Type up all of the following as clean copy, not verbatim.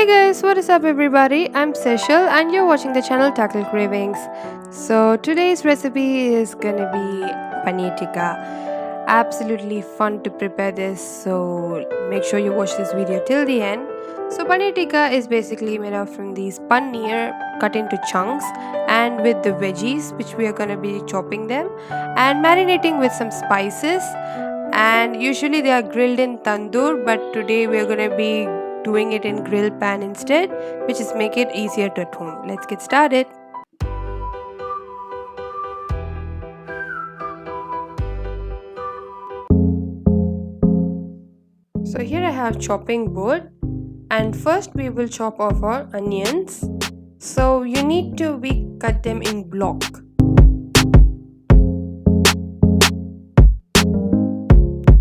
Hey guys, what is up everybody? I'm Seshal and you're watching the channel Tackle Cravings. So today's recipe is gonna be paneer tikka. Absolutely fun to prepare this, so make sure you watch this video till the end. So paneer tikka is basically made up from these paneer cut into chunks and with the veggies which we are gonna be chopping them and marinating with some spices, and usually they are grilled in tandoor, but today we are gonna be doing it in grill pan instead, which is make it easier to at home. Let's get started. So here I have chopping board, and first we will chop off our onions. So you need to cut them in block.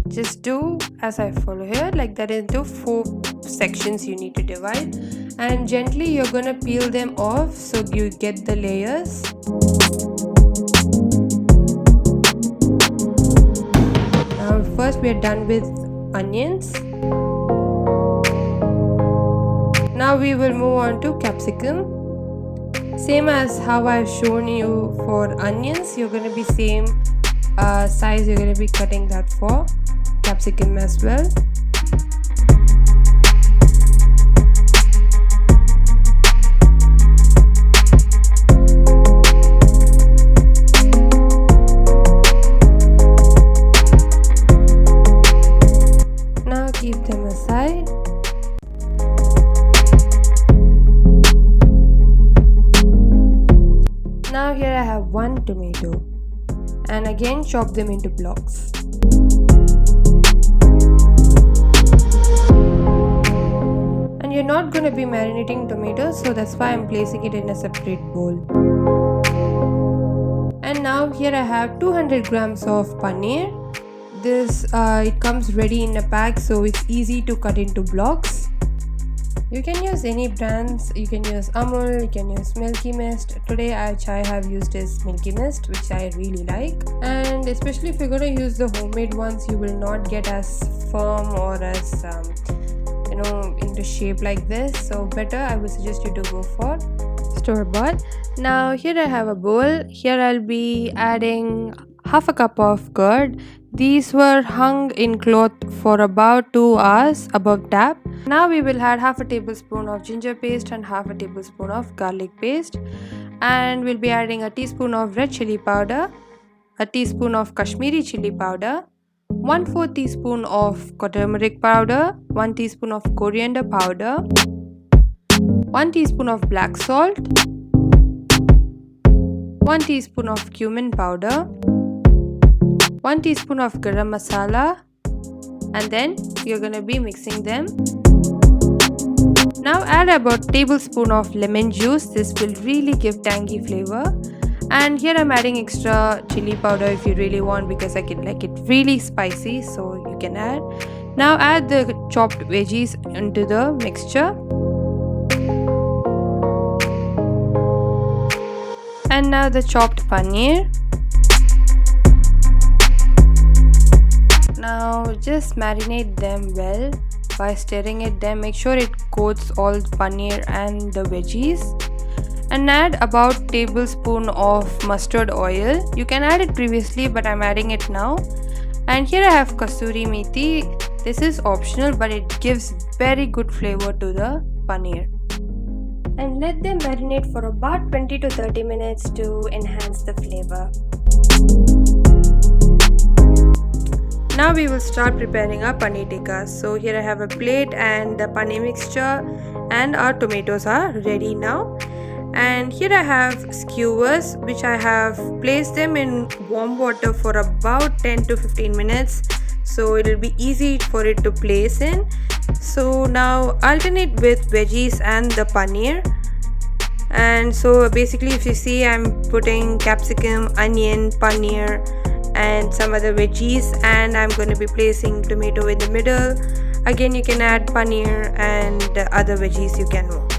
Just do as I follow here, like that, into 4 sections you need to divide, and gently you're gonna peel them off so you get the layers. Now first we are done with onions. Now we will move on to capsicum. Same as how I've shown you for onions, you're gonna be same size you're gonna be cutting that for capsicum as well. Now keep them aside. Now here I have 1 tomato, and again chop them into blocks. And you're not going to be marinating tomatoes, so that's why I'm placing it in a separate bowl. And now here I have 200 grams of paneer. This it comes ready in a pack, so it's easy to cut into blocks. You can use any brands. You can use Amul, you can use Milky Mist. Today I have used this Milky Mist, which I really like. And especially if you're going to use the homemade ones, you will not get as firm or as into shape like this. So better, I would suggest you to go for store-bought. Now here I have a bowl. Here I'll be adding half a cup of curd. These were hung in cloth for about 2 hours above tap. Now we will add half a tablespoon of ginger paste and half a tablespoon of garlic paste, and we'll be adding a teaspoon of red chili powder, a teaspoon of Kashmiri chili powder, 1/4 teaspoon of turmeric powder, 1 teaspoon of coriander powder, 1 teaspoon of black salt, 1 teaspoon of cumin powder, 1 teaspoon of garam masala, and then you're gonna be mixing them. Now add about tablespoon of lemon juice. This will really give tangy flavor. And here I'm adding extra chili powder if you really want, because I can like it really spicy, so you can add. Now add the chopped veggies into the mixture. And now the chopped paneer. Now just marinate them well by stirring it. Then make sure it coats all the paneer and the veggies. And add about tablespoon of mustard oil. You can add it previously, but I'm adding it now. And here I have kasuri methi. This is optional, but it gives very good flavor to the paneer. And let them marinate for about 20 to 30 minutes to enhance the flavor. Now we will start preparing our paneer tikka. So here I have a plate and the paneer mixture, and our tomatoes are ready now. And here I have skewers, which I have placed them in warm water for about 10 to 15 minutes, so it will be easy for it to place in. So now alternate with veggies and the paneer. And so basically, if you see, I'm putting capsicum, onion, paneer and some other veggies, and I'm going to be placing tomato in the middle. Again, you can add paneer and other veggies you can want.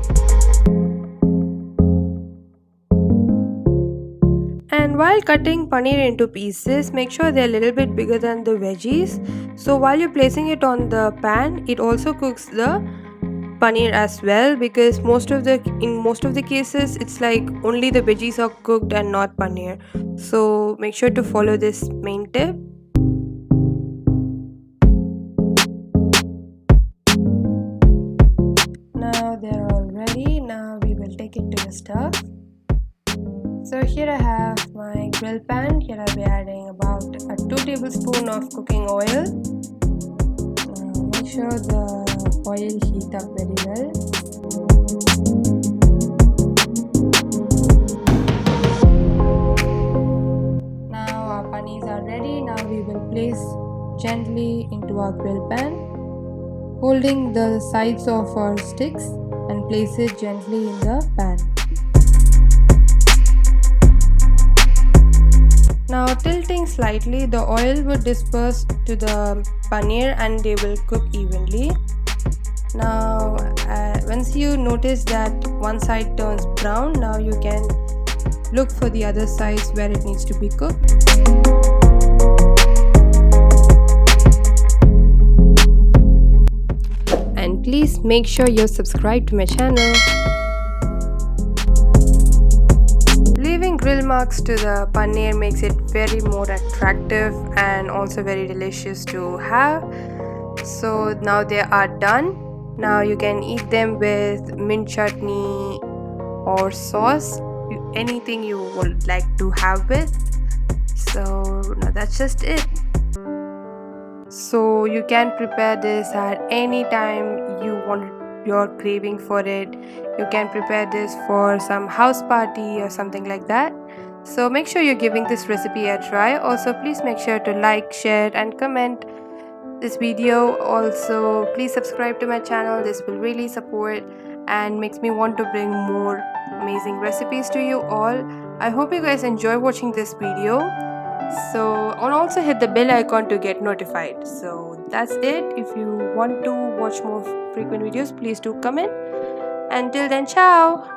And while cutting paneer into pieces, make sure they're a little bit bigger than the veggies. So while you're placing it on the pan, it also cooks the paneer as well, because in most of the cases it's like only the veggies are cooked and not paneer. So make sure to follow this main tip. Now they're all ready. Now we will take it to the stove. So here I have my grill pan. Here I'll be adding about 2 tablespoons of cooking oil. Make sure the oil heat up very well. Now our paneers are ready. Now we will place gently into our grill pan, holding the sides of our sticks and place it gently in the pan. Now tilting slightly, the oil would disperse to the paneer and they will cook evenly. Now once you notice that one side turns brown, now you can look for the other sides where it needs to be cooked. And please make sure you're subscribed to my channel. Leaving grill marks to the paneer makes it very more attractive and also very delicious to have. So now they are done. Now you can eat them with mint chutney or sauce, anything you would like to have with. So now that's just it. So you can prepare this at any time you're craving for it. You can prepare this for some house party or something like that. So make sure you're giving this recipe a try. Also, please make sure to like, share and comment this video. Also, please subscribe to my channel. This will really support and makes me want to bring more amazing recipes to you all. I hope you guys enjoy watching this video. So, and also hit the bell icon to get notified. So that's it. If you want to watch more frequent videos, please do comment. Until then, ciao.